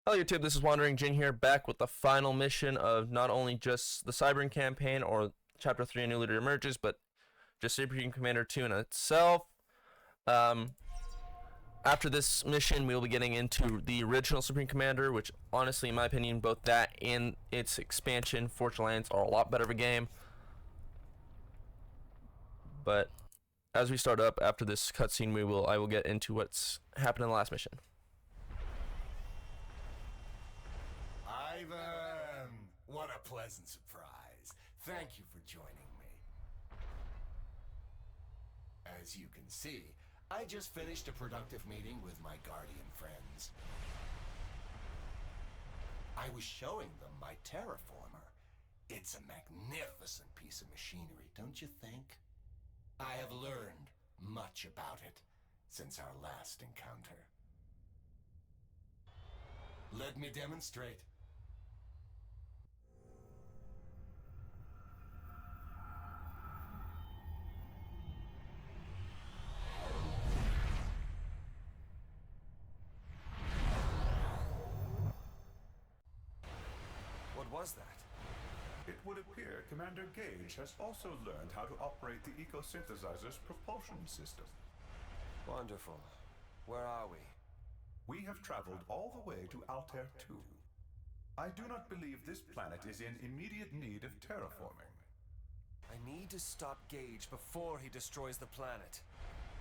Hello YouTube, this is Wandering Jin here, back with the final mission of not only just the Cybran campaign or Chapter 3 A New Leader Emerges, but just Supreme Commander 2 in itself. After this mission, we will be getting into the original Supreme Commander, which honestly, in my opinion, both that and its expansion, Fortune Lands, are a lot better of a game. But as we start up after this cutscene, I will get into what's happened in the last mission. Ivan! What a pleasant surprise. Thank you for joining me. As you can see, I just finished a productive meeting with my Guardian friends. I was showing them my terraformer. It's a magnificent piece of machinery, don't you think? I have learned much about it since our last encounter. Let me demonstrate. What was that? It would appear Commander Gage has also learned how to operate the Eco-Synthesizer's propulsion system. Wonderful. Where are we? We have traveled all the way to Altair 2. I do not believe this planet is in immediate need of terraforming. I need to stop Gage before he destroys the planet.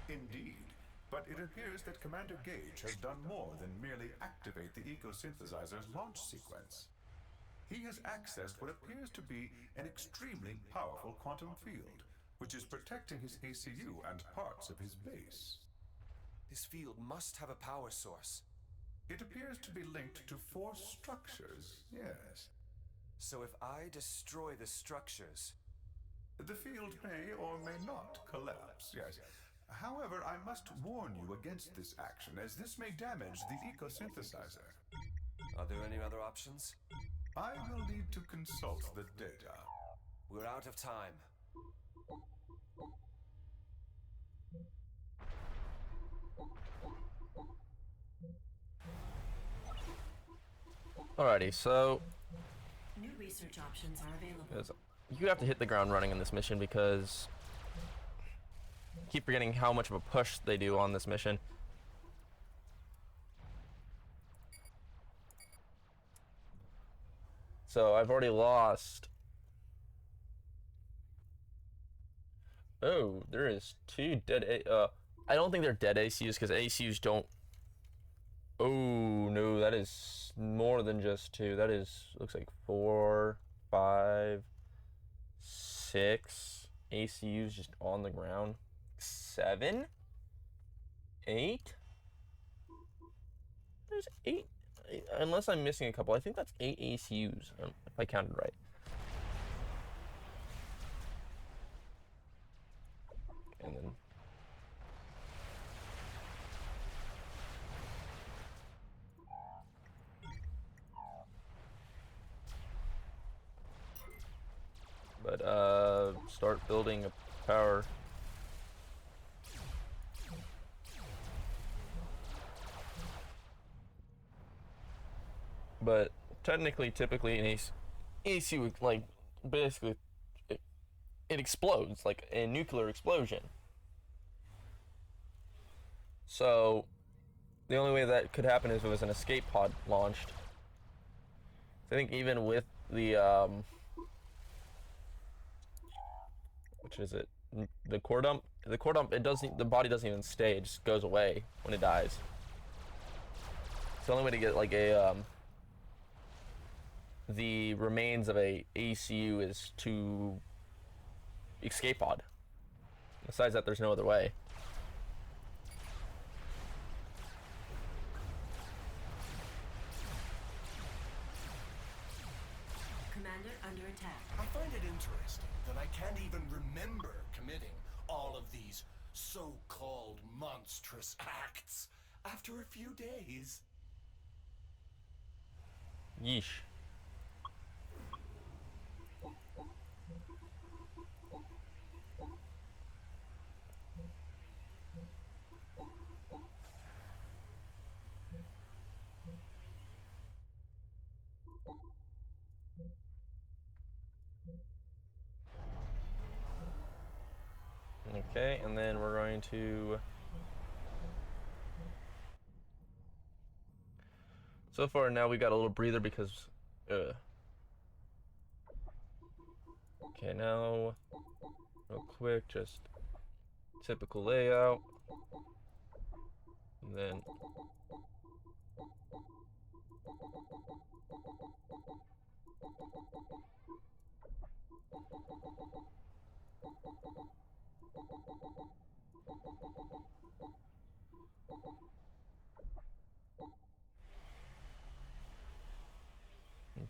Indeed, but it appears that Commander Gage has done more than merely activate the Eco-Synthesizer's launch sequence. He has accessed what appears to be an extremely powerful quantum field, which is protecting his ACU and parts of his base. This field must have a power source. It appears to be linked to 4 structures, yes. So if I destroy the structures... The field may or may not collapse, yes. However, I must warn you against this action, as this may damage the Eco-Synthesizer. Are there any other options? I will need to consult the data. We're out of time. Alrighty, so New research options are available. you have to hit the ground running in this mission because I keep forgetting how much of a push they do on this mission. So I've already lost. Oh, there is 2 dead. I don't think they're dead ACUs because ACUs don't. Oh no, that is more than just 2. That is looks like 4, 5, 6 ACUs just on the ground. 7, 8. There's 8. Unless I'm missing a couple, I think that's 8 ACUs, if I counted right. And then start building a power. But technically, typically, an AC like basically it explodes like a nuclear explosion. So the only way that could happen is if it was an escape pod launched. I think even with the which is it? The core dump. The core dump. It doesn't. The body doesn't even stay. It just goes away when it dies. It's the only way to get like a the remains of a ACU is to escape pod. Besides that, there's no other way. Commander under attack. I find it interesting that I can't even remember committing all of these so-called monstrous acts after a few days. Yeesh. Okay, and then we're going to... So far now we got a little breather because... Okay, now... Real quick, just... Typical layout. And then...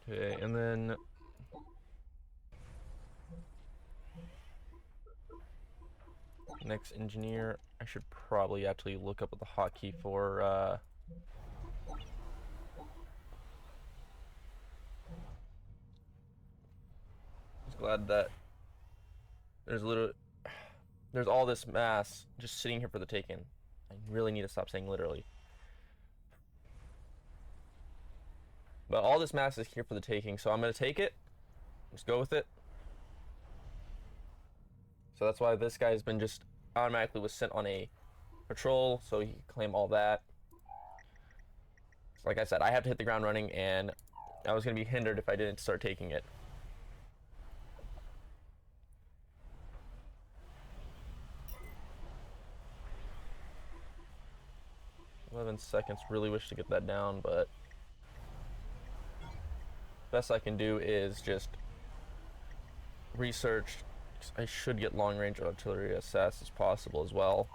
Okay, and then... Next engineer, I should probably actually look up what the hotkey for, Just glad that there's all this mass just sitting here for the taking. I really need to stop saying literally. But all this mass is here for the taking, so I'm gonna take it. Just go with it. So that's why this guy has been just automatically was sent on a patrol, so he can claim all that. So like I said, I have to hit the ground running, and I was gonna be hindered if I didn't start taking it. 11 seconds. Really wish to get that down, but best I can do is just research. I should get long-range artillery as fast as possible as well.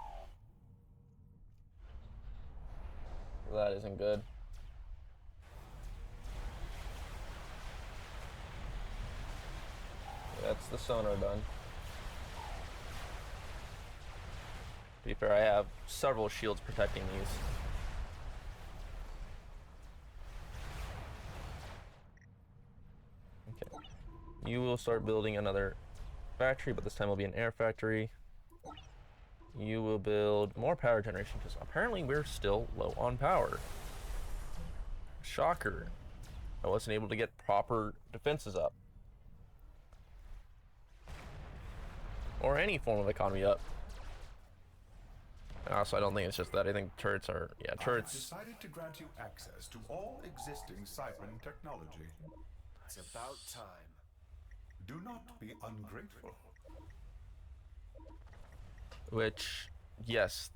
That isn't good. That's the sonar done. To be fair, I have several shields protecting these. Okay. You will start building another factory, but this time will be an air factory. You will build more power generation, because apparently we're still low on power. Shocker. I wasn't able to get proper defenses up. Or any form of economy up. Also, I don't think it's just that. I think turrets are... Yeah, turrets... I've decided to grant you access to all existing Cybran technology. It's about time. Do not be ungrateful. Which, yes,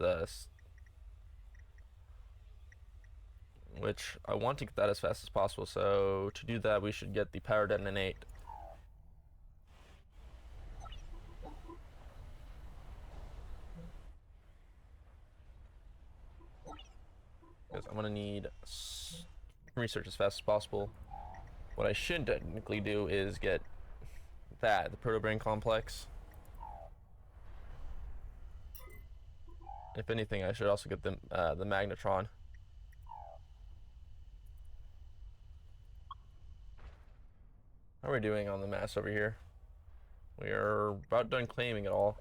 which I want to get that as fast as possible, so to do that we should get the power detonate. Because I'm gonna need research as fast as possible. What I should technically do is get that, the proto-brain complex. If anything, I should also get the magnetron. How are we doing on the mass over here? We are about done claiming it all.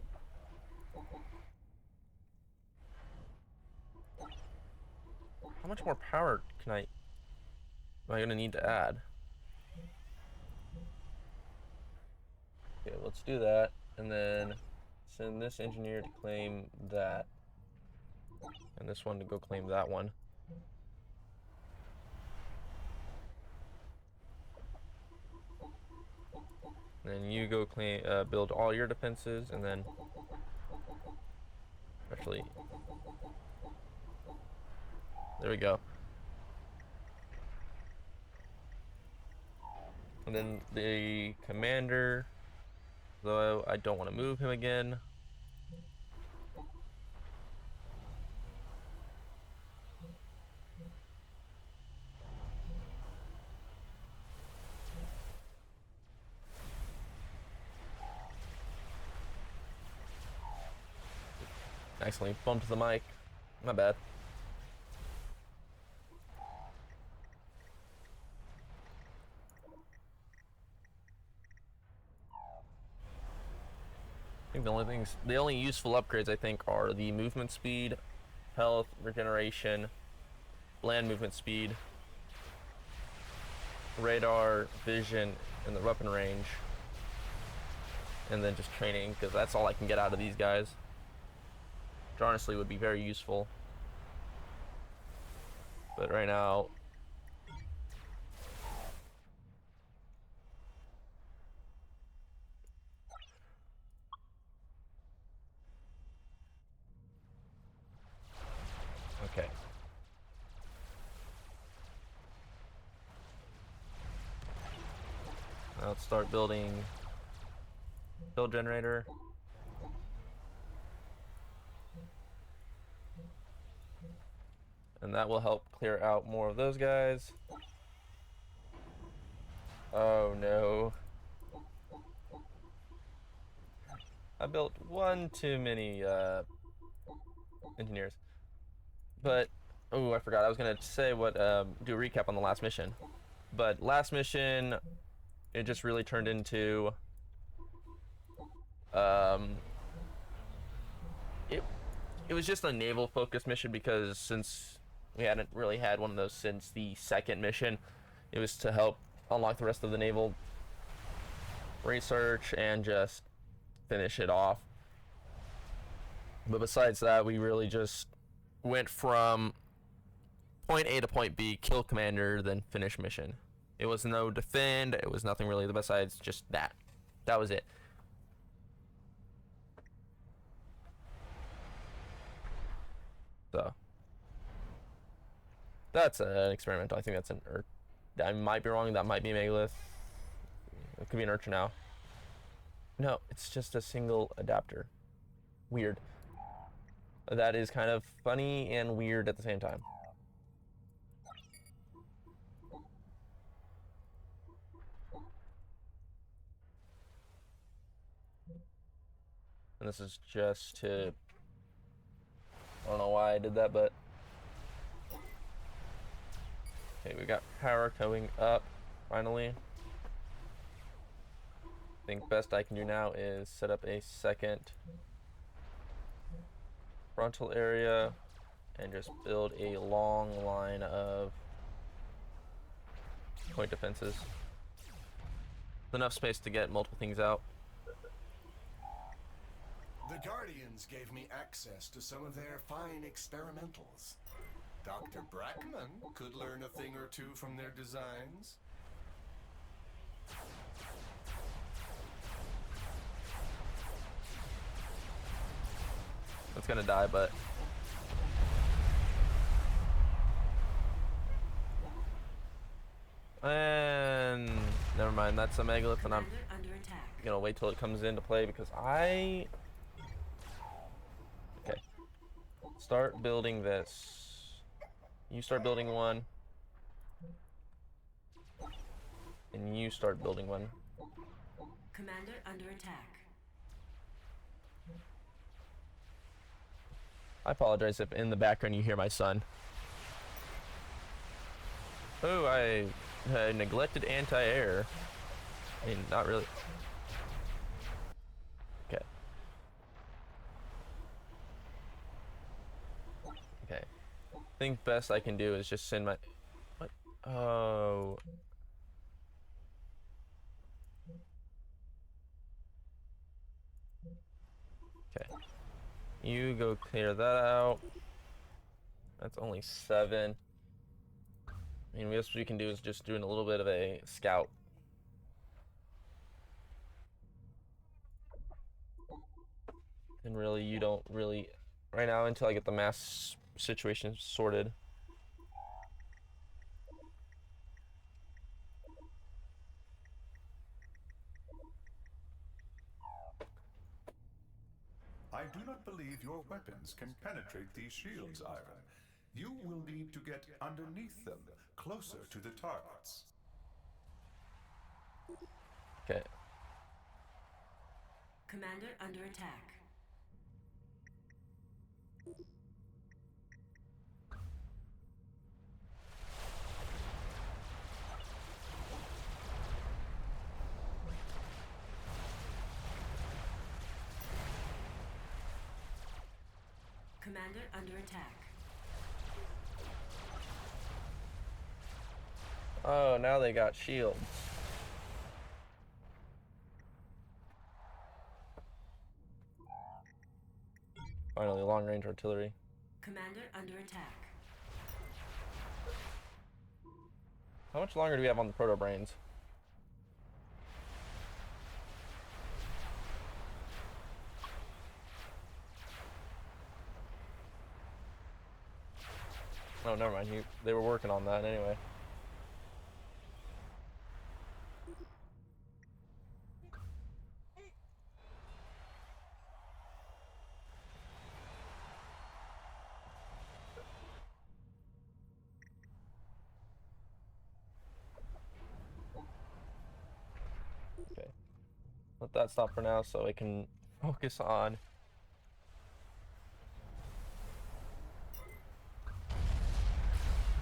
How much more power am I gonna need to add? Okay, let's do that, and then send this engineer to claim that, and this one to go claim that one. And then you go claim, build all your defenses, and then actually, there we go. And then the commander, though I don't want to move him again. Accidentally bumped the mic. My bad. I think the only useful upgrades I think are the movement speed, health, regeneration, land movement speed, radar, vision, and the weapon range. And then just training, because that's all I can get out of these guys. which honestly would be very useful. But right now, okay. Now let's start building build generator. And that will help clear out more of those guys. Oh no. I built one too many engineers. But, oh, I forgot. I was going to say what, do a recap on the last mission. But last mission, it just really turned into, it was just a naval focused mission because since we hadn't really had one of those since the second mission, it was to help unlock the rest of the naval research and just finish it off. But besides that, we really just went from point A to point B, kill commander, then finish mission. It was no defend, it was nothing really besides just that. That was it. So that's an experimental. I think that's an I might be wrong, that might be megalith. It could be an Urcha now. No, it's just a single adapter. Weird. That is kind of funny and weird at the same time. And this is just to, I don't know why I did that, but okay, we got power going up finally. I think best I can do now is set up a second frontal area and just build a long line of point defenses. Enough space to get multiple things out. The Guardians gave me access to some of their fine experimentals. Dr. Brackman could learn a thing or two from their designs. It's gonna die, but and never mind. That's a megalith, and I'm gonna wait till it comes into play because okay. Start building this. You start building one, and you start building one. Commander under attack. I apologize if in the background you hear my son. Oh, I neglected anti-air. I mean, not really. Okay. Okay. I think best I can do is just send my... What? Oh. Okay. You go clear that out. That's only 7. I mean, what we can do is just doing a little bit of a scout. And really, you don't really... Right now, until I get the mass situation sorted. I do not believe your weapons can penetrate these shields, Ivan. You will need to get underneath them, closer to the targets. Okay. Commander under attack. Commander under attack. Oh, now they got shields. Finally, long-range artillery. Commander under attack. How much longer do we have on the proto brains? Oh, never mind. They were working on that anyway. Okay. Let that stop for now so I can focus on.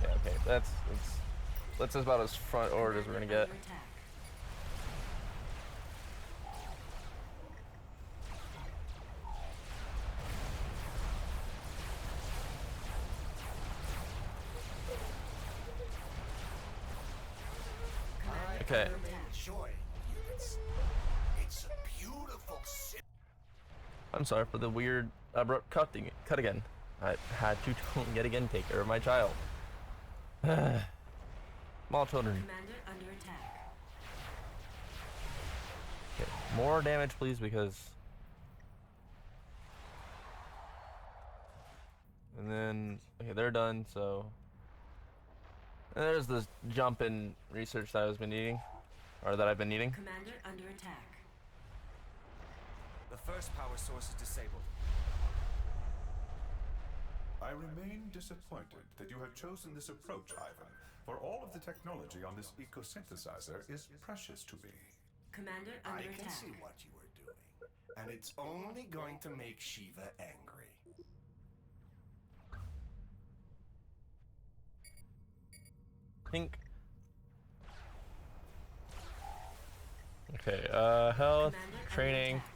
Yeah, okay. That's about as front ordered as we're gonna get. Under attack. Okay. I'm enjoying units. It's a beautiful city. I'm sorry for the weird abrupt cut again. I had to yet again take care of my child. Small children. Commander under attack. Okay. More damage, please, because. And then, okay, they're done, so. And there's this jump in research that I've been needing, or that I've been needing. Commander under attack. The first power source is disabled. I remain disappointed that you have chosen this approach, Ivan, for all of the technology on this eco-synthesizer is precious to me. Commander I under can attack. see what you are doing, and it's only going to make Shiva angry. Think. Okay, health, Commander under training. attack.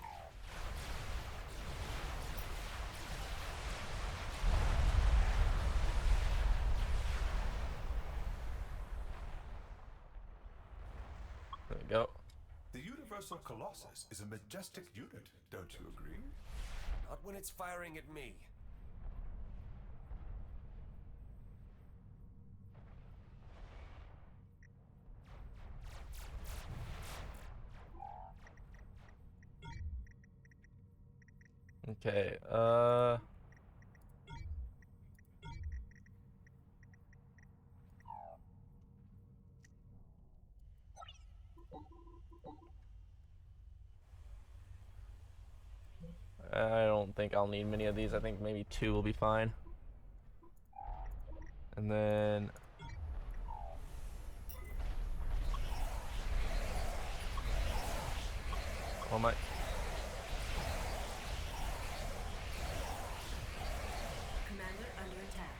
There we go. The Universal Colossus is a majestic unit, don't you agree? Not when it's firing at me. Okay, I don't think I'll need many of these. I think maybe 2 will be fine. And then oh my. Commander under attack.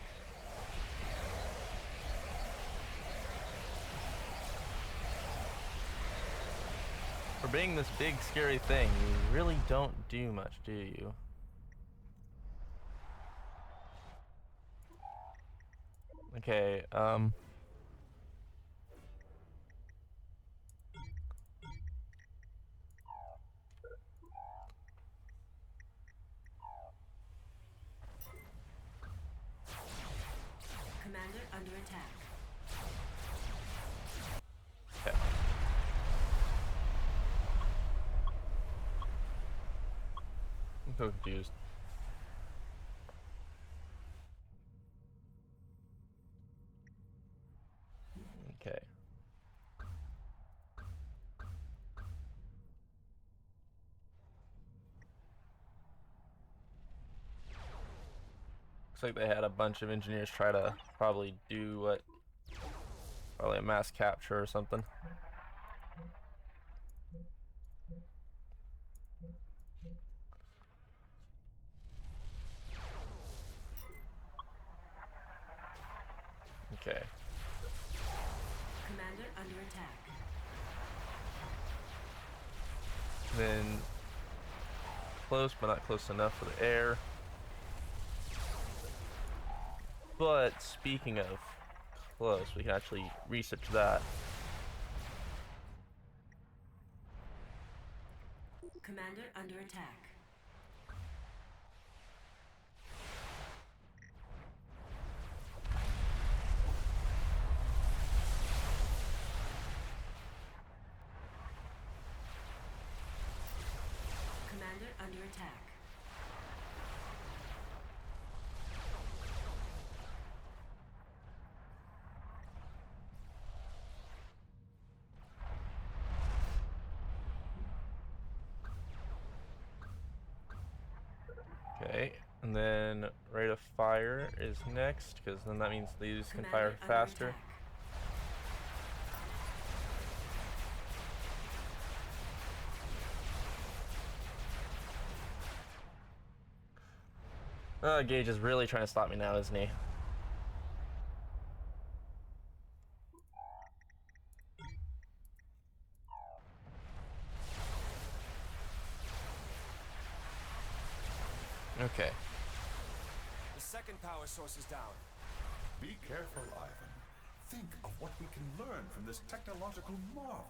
For being this big scary thing, you really don't do much, do you? Okay, Commander under attack. okay. I'm so confused. Okay. Looks like they had a bunch of engineers try to probably do what? Probably a mass capture or something. Okay. Commander under attack. Then close, but not close enough for the air. But speaking of close, we can actually research that. Commander under attack. under attack. Okay, and then rate of fire is next, because then that means these can fire Commander under faster. attack. Gage is really trying to stop me now, isn't he? Okay. The second power source is down. Be careful, Ivan. Think of what we can learn from this technological marvel.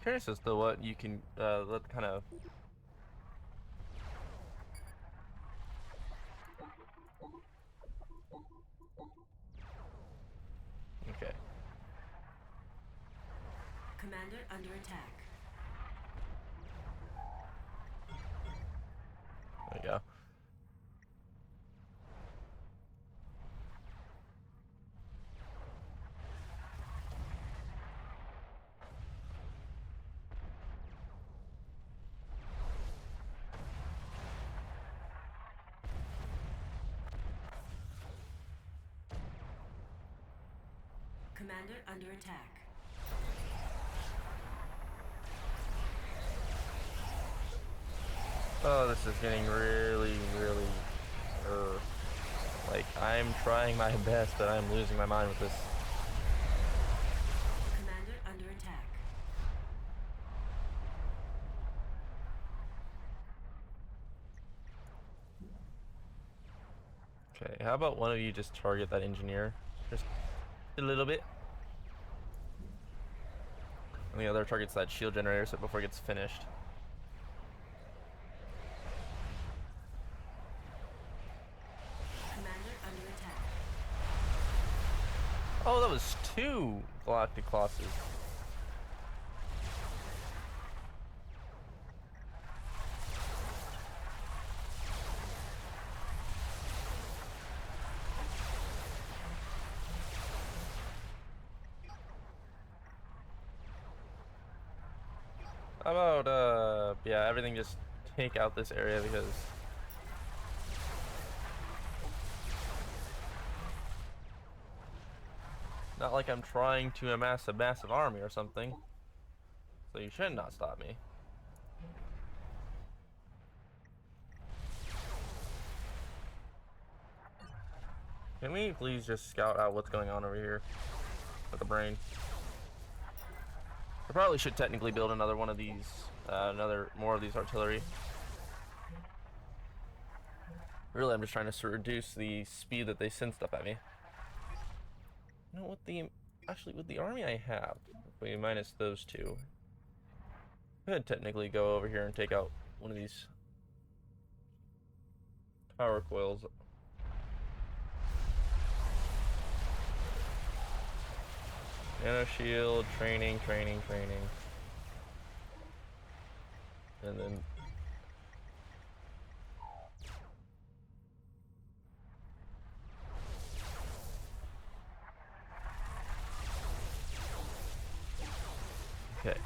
Curious as to what you can, let kind of. Okay. Commander under attack. There we go. Commander under attack. Oh, this is getting really, really, like, I'm trying my best, but I'm losing my mind with this. Commander under attack. Okay, how about one of you just target that engineer? Just a little bit. And the other targets that shield generator so before it gets finished. Commander under attack. Oh, that was 2 Galactic Colossus. How about, yeah, everything just take out this area because not like I'm trying to amass a massive army or something. So you should not stop me. Can we please just scout out what's going on over here with the brain? I probably should technically build another one of these, more of these artillery. Really, I'm just trying to reduce the speed that they send stuff at me. You know what actually with the army I have, if we minus those 2, I could technically go over here and take out one of these power coils. Nano shield, training. And then okay.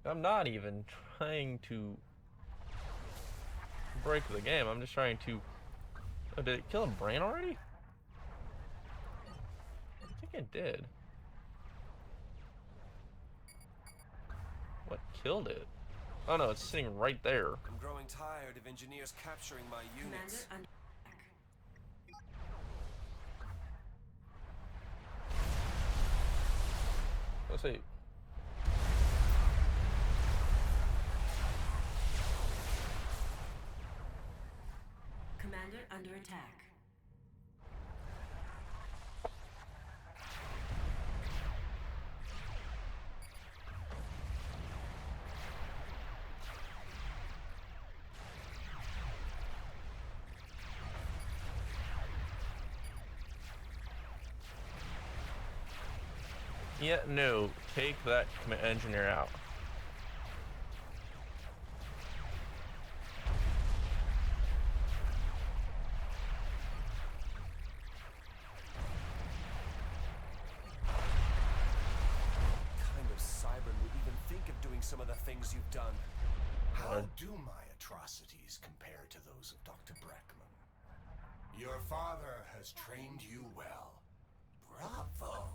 I'm not even trying to break the game. I'm just trying to. Oh, did it kill a brain already? I think it did. What killed it? Oh no, it's sitting right there. I'm growing tired of engineers capturing my Commander units. under attack. Let's see. Commander under attack. Yeah, no. Take that engineer out. Kind of Cybran would even think of doing some of the things you've done. How do my atrocities compare to those of Dr. Breckman? Your father has trained you well. Bravo.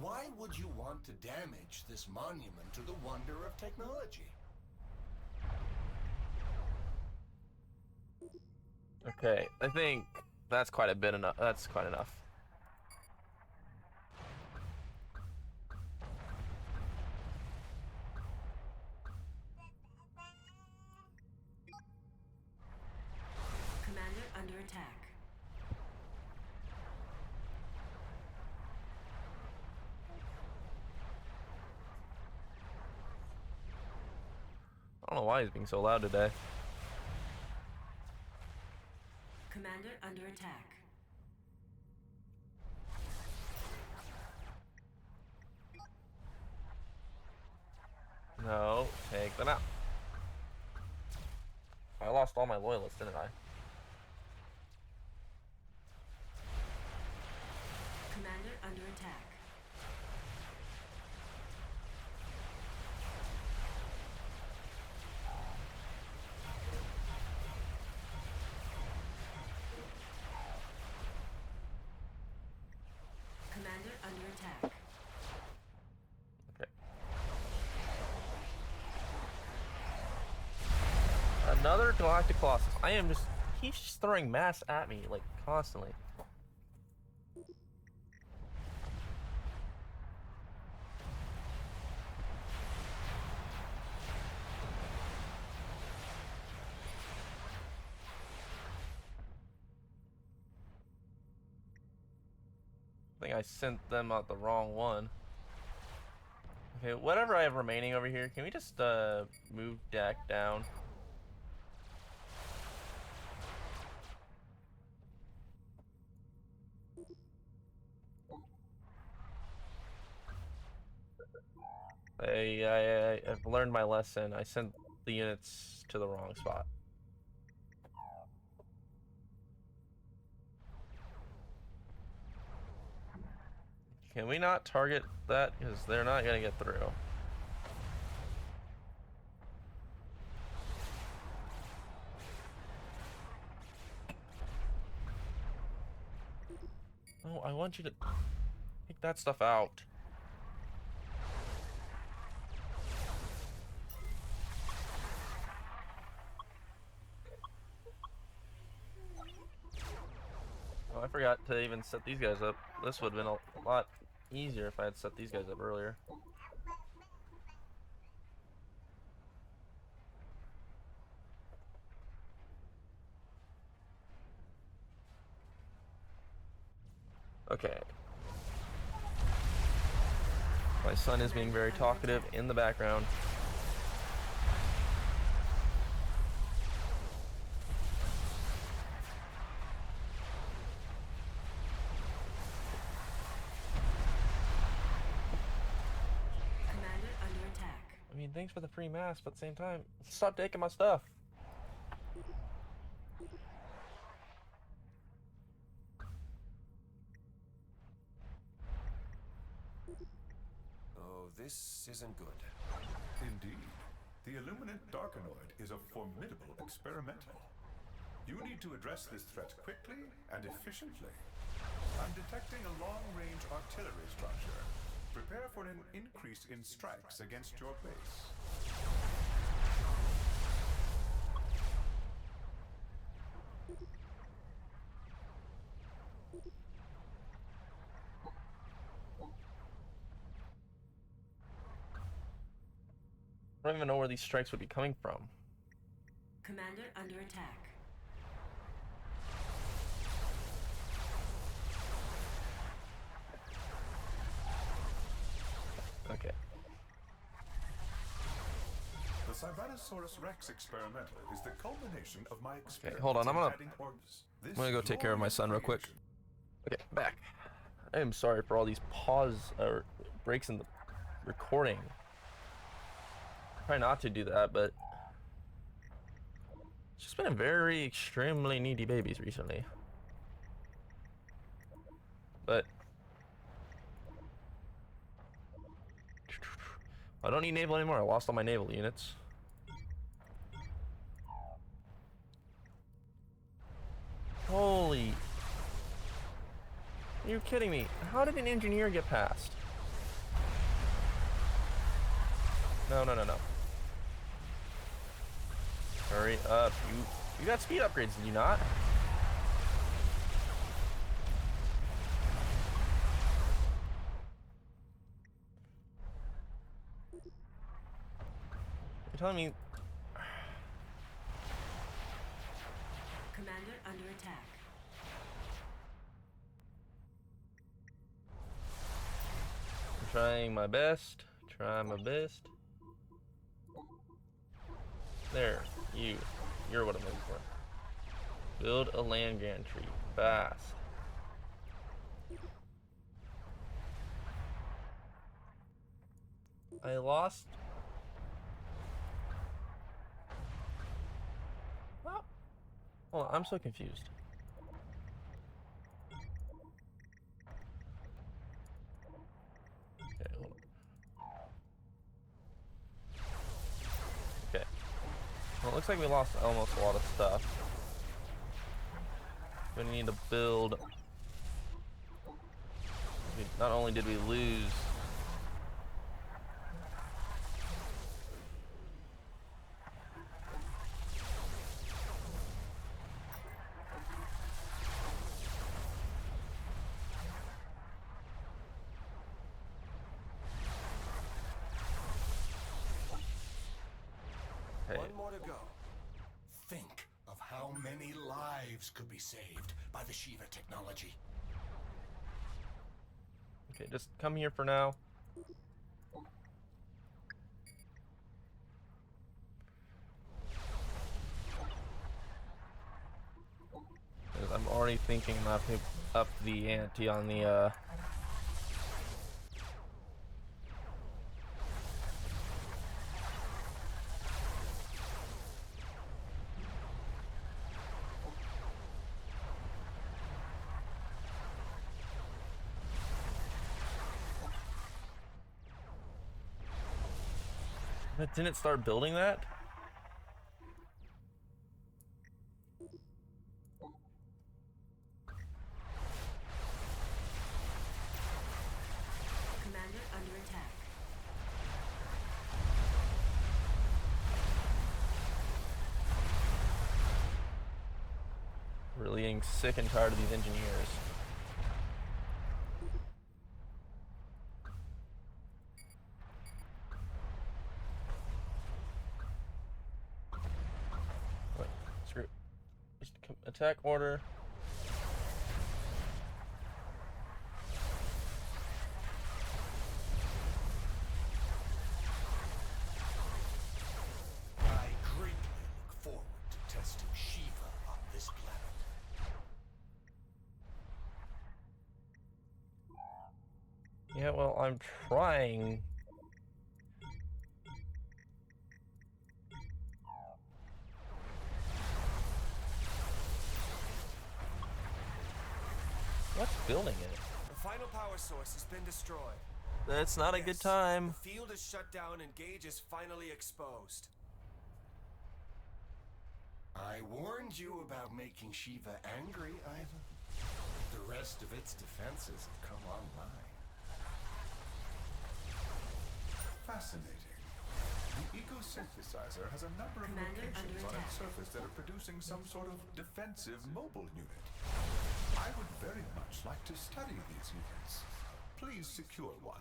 Why would you want to damage this monument to the wonder of technology? Okay, I think that's quite a bit enough. That's quite enough. Commander under attack. I don't know why he's being so loud today. Commander under attack. No, take them out. I lost all my loyalists, didn't I? Commander under attack. Commander under attack. Okay. Another Galactic Colossus. He's just throwing mass at me, like, constantly. I think I sent them out the wrong one. Okay, whatever I have remaining over here, can we just move deck down? I've learned my lesson. I sent the units to the wrong spot. Can we not target that? Because they're not going to get through. No, I want you to take that stuff out. Oh, I forgot to even set these guys up. This would have been a lot easier if I had set these guys up earlier. Okay. My son is being very talkative in the background. Commander under attack. I mean, thanks for the free mass, but at the same time, stop taking my stuff. Oh, this isn't good. Indeed. The Illuminant Darkanoid is a formidable experimental. You need to address this threat quickly and efficiently. I'm detecting a long-range artillery structure. Prepare for an increase in strikes against your base. I don't even know where these strikes would be coming from. Commander under attack. Okay. The Cybranosaurus Rex experimental is the culmination of my experience. hold on, I'm gonna in adding orbs. This go is take your care of my son real quick. creation. Okay, back. I am sorry for all these pause or breaks in the recording. Try not to do that, but it's just been a very extremely needy babies recently. But I don't need naval anymore. I lost all my naval units. Holy. Are you kidding me? How did an engineer get past? No, no, no, no. Hurry up. You got speed upgrades, did you not? You're telling me Commander under attack. I'm trying my best. Try my best. There, you're what I'm looking for. Build a land gantry fast. I lost. Well, hold on, I'm so confused. Okay, hold on. Okay. Well, it looks like we lost almost a lot of stuff. We need to build. Not only did we lose. Hey, One more to go. Think of how many lives could be saved by the Shiva technology. okay, just come here for now. 'Cause I'm already thinking about up the ante on the But didn't it start building that? Commander under attack. Really getting sick and tired of these engineers. Wait, screw it. Just attack order. I greatly look forward to testing Shiva on this planet. Yeah, well, I'm trying. What's building it? The final power source has been destroyed. That's not a good time. The field is shut down and Gage is finally exposed. I warned you about making Shiva angry, Ivan. The rest of its defenses have come online. Fascinating. The eco-synthesizer has a number of Commander locations under on its attack. surface that are producing some sort of defensive mobile unit. I would very much like to study these units. Please secure one.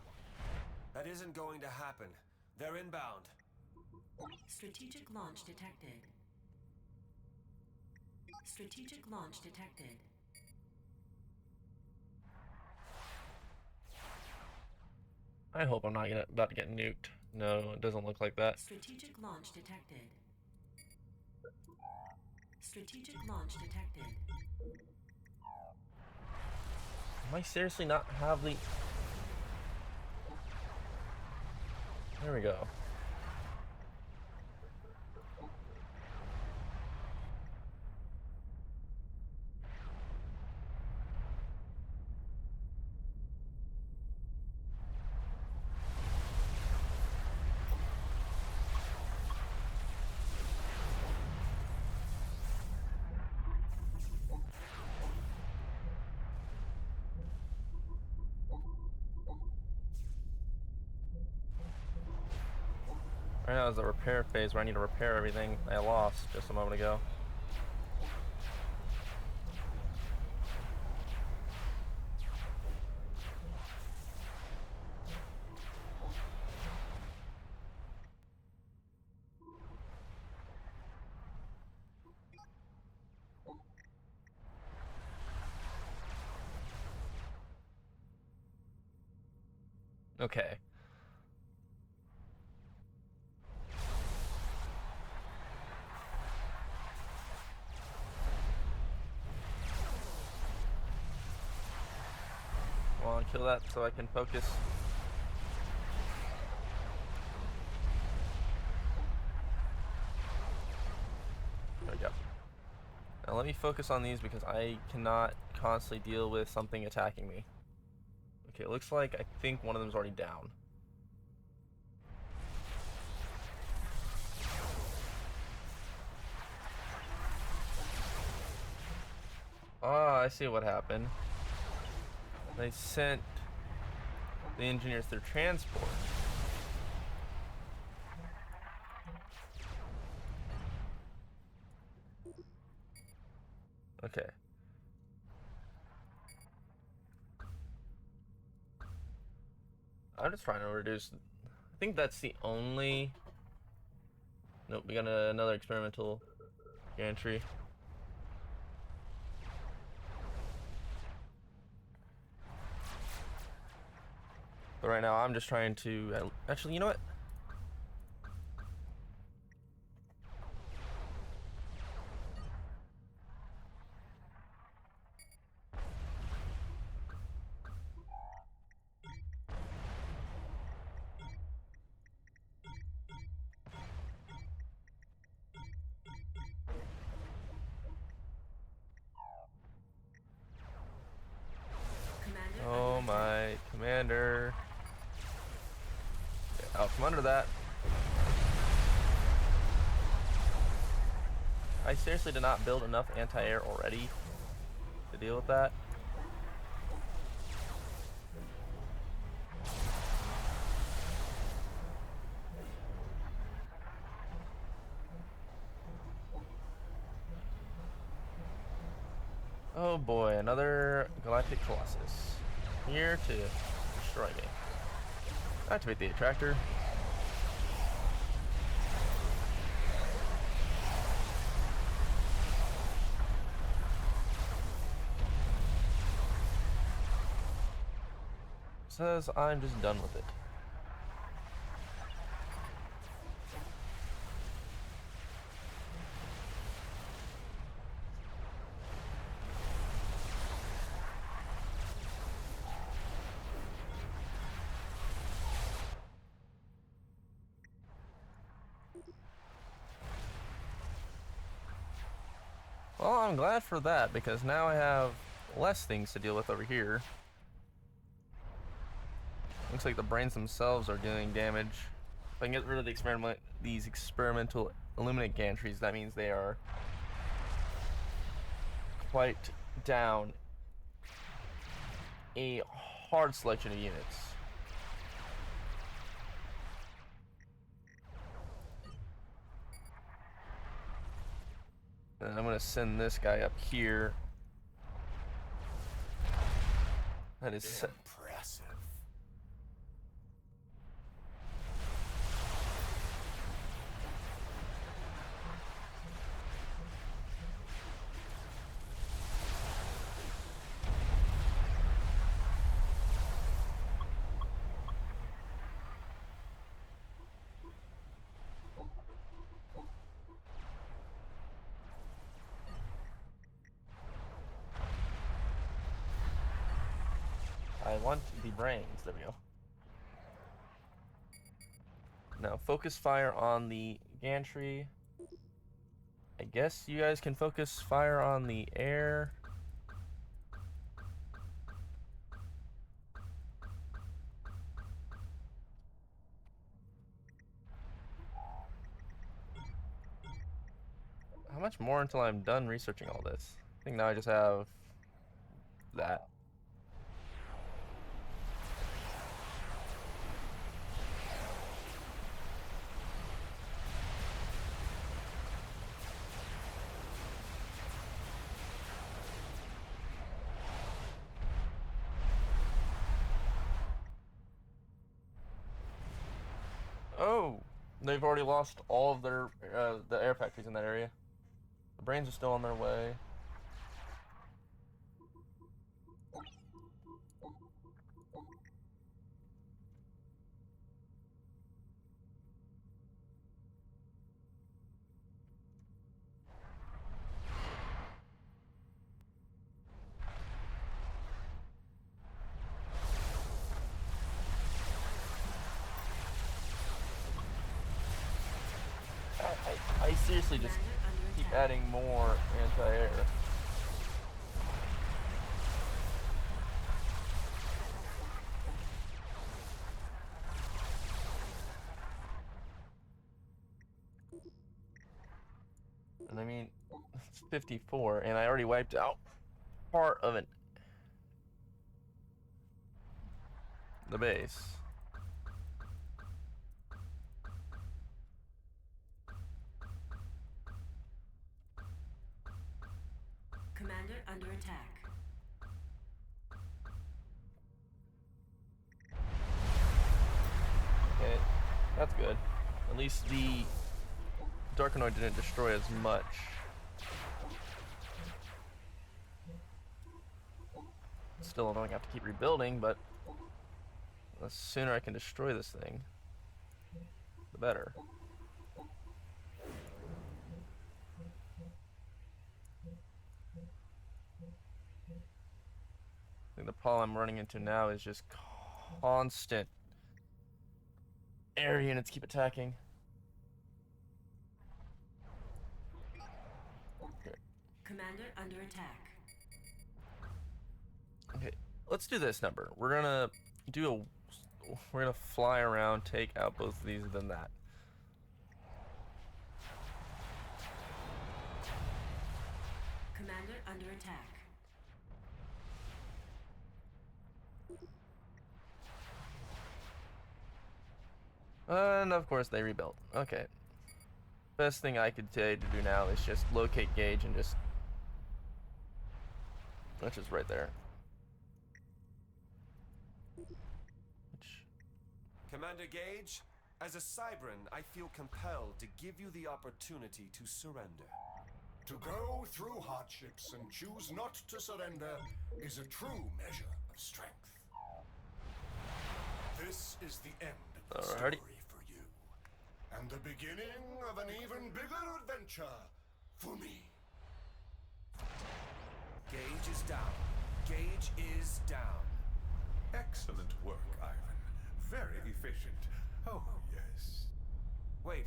That isn't going to happen. They're inbound. Strategic launch detected. Strategic launch detected. I hope I'm not about to get nuked. No, it doesn't look like that. Strategic launch detected. Strategic launch detected. Am I seriously not have the... There we go. Right now is the repair phase where I need to repair everything I lost just a moment ago. Okay. Come on, kill that so I can focus. There we go. Now let me focus on these because I cannot constantly deal with something attacking me. Okay, it looks like I think one of them is already down. Ah, I see what happened. They sent the engineers through transport. Okay. I'm just trying to reduce... I think that's the only... Nope, we got another experimental gantry. But right now, I'm just trying to... Actually, you know what? Commander Oh under my commander. Get out from under that. I seriously did not build enough anti-air already to deal with that. Oh boy, another Galactic Colossus. Here to destroy me. Activate the attractor. Says I'm just done with it. Well, I'm glad for that, because now I have less things to deal with over here. Looks like the brains themselves are doing damage. If I can get rid of these experimental illuminate gantries, that means they are quite down a hard selection of units. And I'm going to send this guy up here. That is... Impressive. want the brains. There we go. Now focus fire on the gantry. I guess you guys can focus fire on the air. How much more until I'm done researching all this? I think now I just have that. Oh, they've already lost all of their the air factories in that area. The brains are still on their way. I seriously just keep adding more anti-air. And I mean, it's 54, and I already wiped out part of it. The base. Commander under attack. Okay, that's good. At least the Darkanoid didn't destroy as much. Still annoying, I have to keep rebuilding, but the sooner I can destroy this thing, the better. I think the problem I'm running into now is just constant air units keep attacking. Okay. Commander under attack. Okay, let's do this number. We're gonna fly around, take out both of these, then that. Commander under attack. And of course they rebuilt. Okay. Best thing I could say to do now is just locate Gauge and just... Which is right there. Commander Gage, as a Cybran, I feel compelled to give you the opportunity to surrender. To go through hardships and choose not to surrender is a true measure of strength. This is the end of the Alrighty. story for you, and the beginning of an even bigger adventure for me. Gage is down. Gage is down. Excellent work, Ivan. Very efficient. Oh, yes. Wait,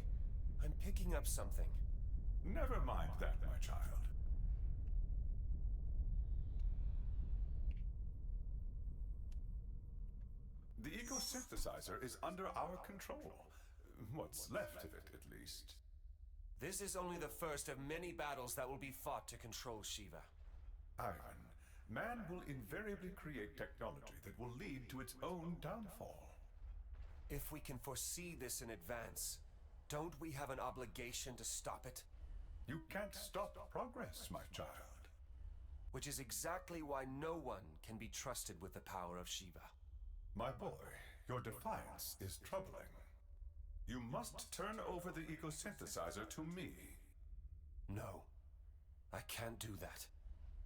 I'm picking up something. Never mind that, my child. The eco-synthesizer is under our control. What's left of it, at least. This is only the first of many battles that will be fought to control Shiva. Ivan, man will invariably create technology that will lead to its own downfall. If we can foresee this in advance, don't we have an obligation to stop it? You can't stop progress, my child. Which is exactly why no one can be trusted with the power of Shiva. My boy, your defiance is troubling. You must turn over the eco-synthesizer to me. No, I can't do that.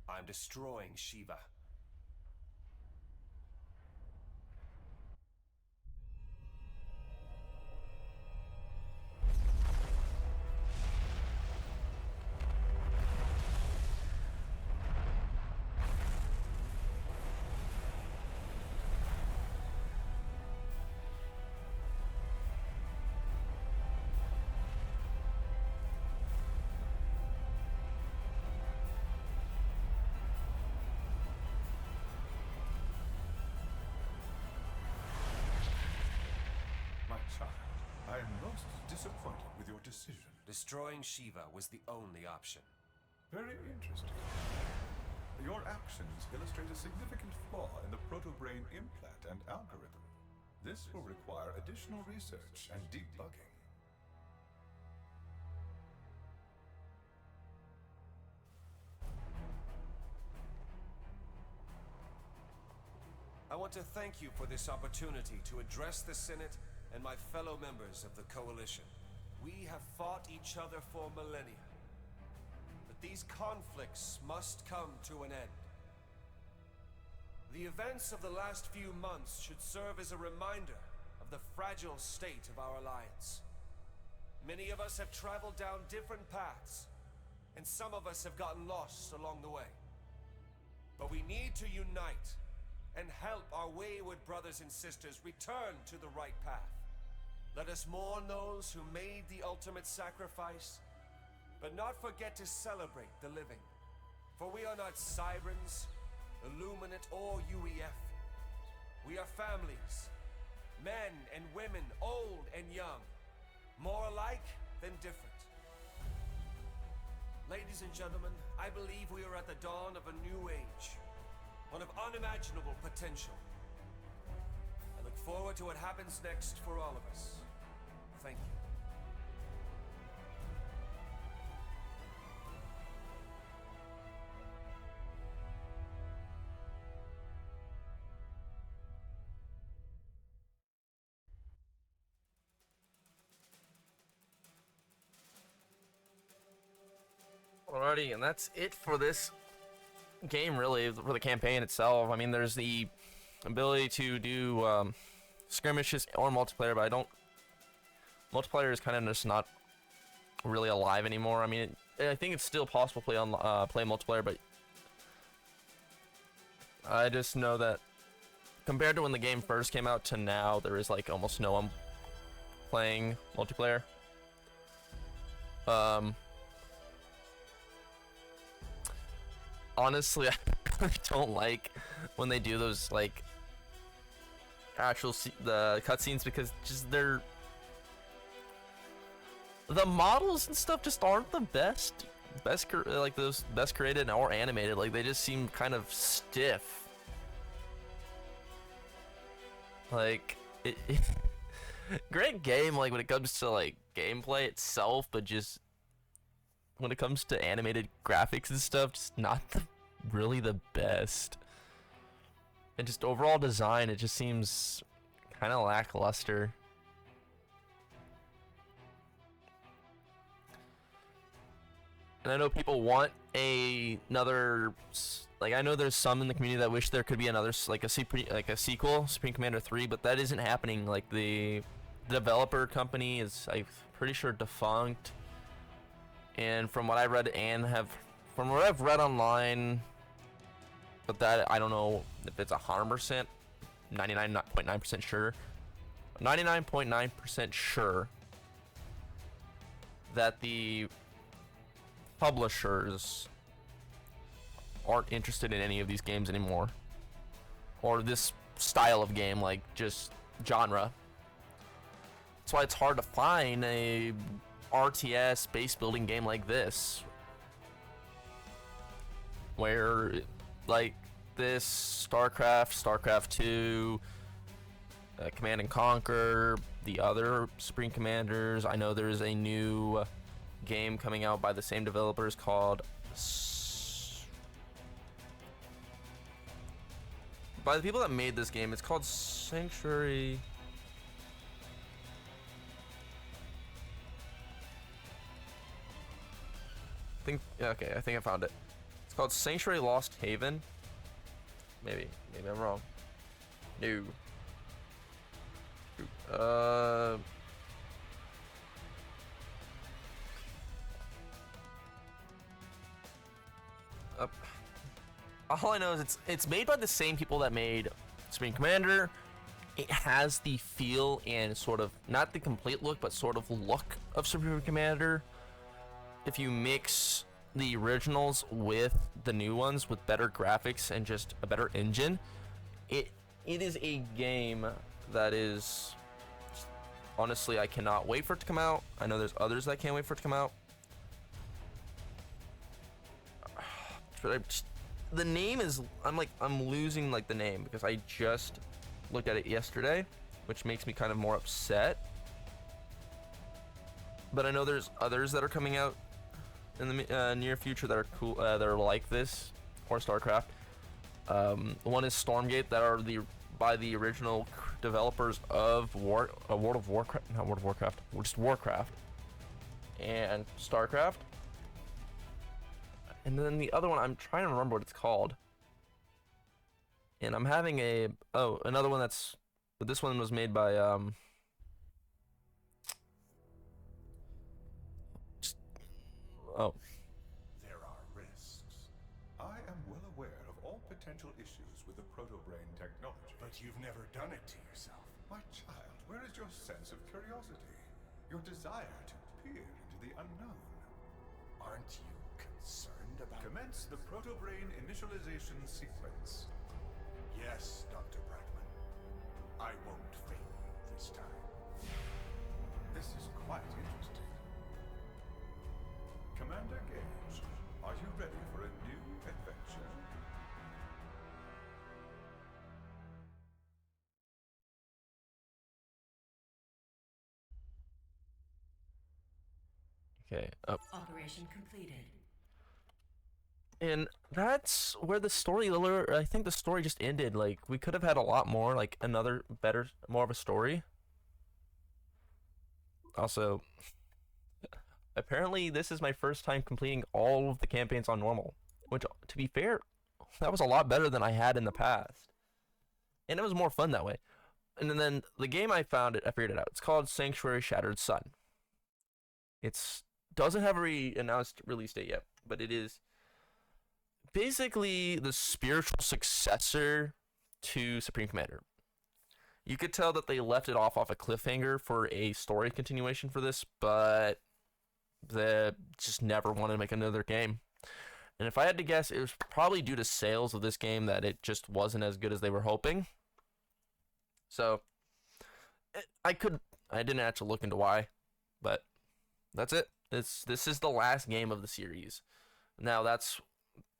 I'm destroying Shiva. I am most disappointed with your decision. Destroying Shiva was the only option. Very interesting. Your actions illustrate a significant flaw in the proto-brain implant and algorithm. This will require additional research and debugging. I want to thank you for this opportunity to address the Senate and my fellow members of the Coalition. We have fought each other for millennia. But these conflicts must come to an end. The events of the last few months should serve as a reminder of the fragile state of our alliance. Many of us have traveled down different paths, and some of us have gotten lost along the way. But we need to unite and help our wayward brothers and sisters return to the right path. Let us mourn those who made the ultimate sacrifice, but not forget to celebrate the living. For we are not Cybrans, Illuminate, or UEF. We are families, men and women, old and young, more alike than different. Ladies and gentlemen, I believe we are at the dawn of a new age, one of unimaginable potential. I look forward to what happens next for all of us. Thank you. Alrighty, and that's it for this game, really, for the campaign itself. I mean, there's the ability to do skirmishes or multiplayer, but I don't. Multiplayer is kind of just not really alive anymore. I mean, I think it's still possible to play on play multiplayer, but I just know that compared to when the game first came out to now, there is like almost no one playing multiplayer. Honestly, I really don't like when they do those like actual the cutscenes, because just the models and stuff just aren't the best like those best created or animated. Like, they just seem kind of stiff. Like great game like when it comes to like gameplay itself, but just when it comes to animated graphics and stuff, just not really the best. And just overall design, it just seems kind of lackluster. And I know people want another, like, I know there's some in the community that wish there could be another, like a sequel, Supreme Commander 3, but that isn't happening. Like, the developer company is, I'm pretty sure, defunct. And from what I read from what I've read online, but that I don't know if it's 100%, 99.9% sure, 99.9% sure that the publishers aren't interested in any of these games anymore, or this style of game, like just genre. That's why it's hard to find a RTS base building game like this, where like this StarCraft 2, Command and Conquer, the other Supreme Commanders. I know there's a new game coming out by the same developers called by the people that made this game. It's called Sanctuary. Okay, I think I found it. It's called Sanctuary Lost Haven. Maybe I'm wrong. No. All I know is it's made by the same people that made Supreme Commander. It has the feel and sort of, not the complete look, but sort of look of Supreme Commander. If you mix the originals with the new ones with better graphics and just a better engine, it is a game that is honestly, I cannot wait for it to come out. I know there's others that can't wait for it to come out. But the name is, I'm losing like the name because I just looked at it yesterday, which makes me kind of more upset. But I know there's others that are coming out in the near future that are cool, that are like this, or StarCraft. One is Stormgate, that are by the original developers of World of Warcraft, not World of Warcraft, just Warcraft, and StarCraft. And then the other one, I'm trying to remember what it's called. And I'm having another one but this one was made by, There are risks. I am well aware of all potential issues with the proto-brain technology. But you've never done it to yourself. My child, where is your sense of curiosity? Your desire to peer into the unknown? Aren't you concerned about... Commence the proto-brain initialization sequence. Yes, Dr. Brackman. I won't fail you this time. This is quite interesting. Commander Gage, are you ready for a new adventure? okay, Operation completed. and that's where the story, I think the story just ended. Like, we could have had a lot more, like another better, more of a story. Also, apparently this is my first time completing all of the campaigns on normal, which, to be fair, that was a lot better than I had in the past, and it was more fun that way. And then the game I figured it out. It's called Sanctuary Shattered Sun. It's doesn't have a announced release date yet, but it is basically the spiritual successor to Supreme Commander. You could tell that they left it off a cliffhanger for a story continuation for this, but they just never wanted to make another game. And if I had to guess, it was probably due to sales of this game that it just wasn't as good as they were hoping. So I didn't actually look into why, but that's it. This is the last game of the series. Now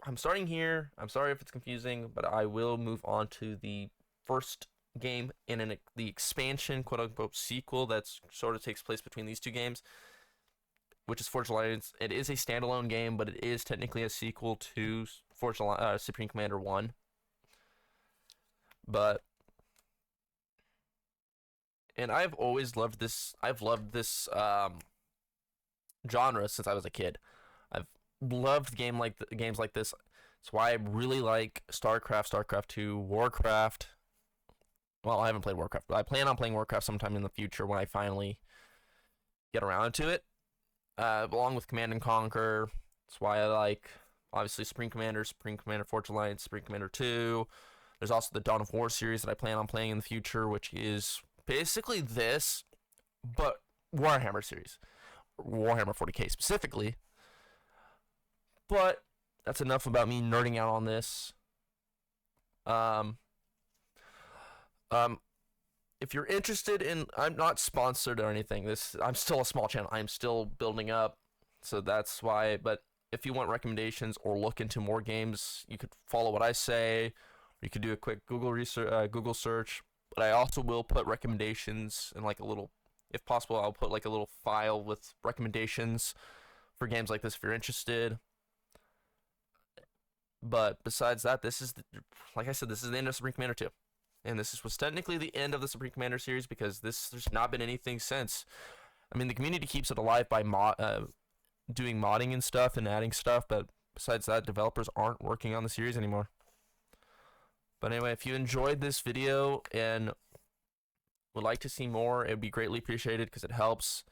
I'm starting here. I'm sorry if it's confusing, but I will move on to the first game in the expansion, quote unquote, sequel that sort of takes place between these two games, which is Forge Alliance. It is a standalone game, but it is technically a sequel to Forge Alliance, Supreme Commander 1. And I've always loved this. I've loved this genre since I was a kid. I've loved games like this. That's why I really like StarCraft, StarCraft 2, Warcraft. Well, I haven't played Warcraft, but I plan on playing Warcraft sometime in the future when I finally get around to it. Along with Command and Conquer. That's why I like, obviously, Supreme Commander Forge Alliance, Supreme Commander 2. There's also the Dawn of War series that I plan on playing in the future, which is basically this, but Warhammer series. Warhammer 40k specifically. But that's enough about me nerding out on this. If you're interested in, I'm not sponsored or anything. I'm still a small channel. I'm still building up, so that's why. But if you want recommendations or look into more games, you could follow what I say. Or you could do a quick Google search. But I also will put recommendations in like a little, if possible, I'll put like a little file with recommendations for games like this if you're interested. But besides that, like I said, this is the end of Supreme Commander 2. And this was technically the end of the Supreme Commander series because there's not been anything since. I mean, the community keeps it alive by doing modding and stuff and adding stuff, but besides that, developers aren't working on the series anymore. But anyway, if you enjoyed this video and would like to see more, it would be greatly appreciated because it helps.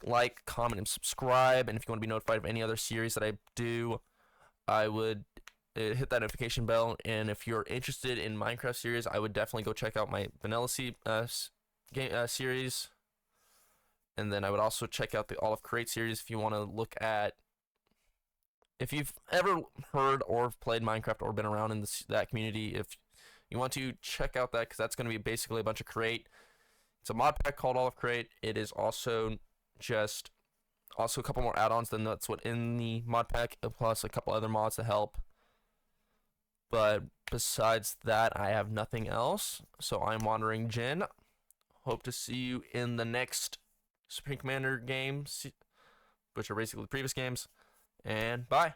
Like, comment, and subscribe. And if you want to be notified of any other series that I do, I would hit that notification bell. And if you're interested in Minecraft series, I would definitely go check out my Vanilla series. And then I would also check out the Olive Crate series if you want to look at, if you've ever heard or played Minecraft or been around in that community, if you want to check out that, because that's going to be basically a bunch of Crate It's a mod pack called Olive Crate. It is also just a couple more add-ons than that's what in the mod pack, plus a couple other mods to help. But besides that, I have nothing else. So I'm Wandering Jin. Hope to see you in the next Supreme Commander games, which are basically the previous games. And bye.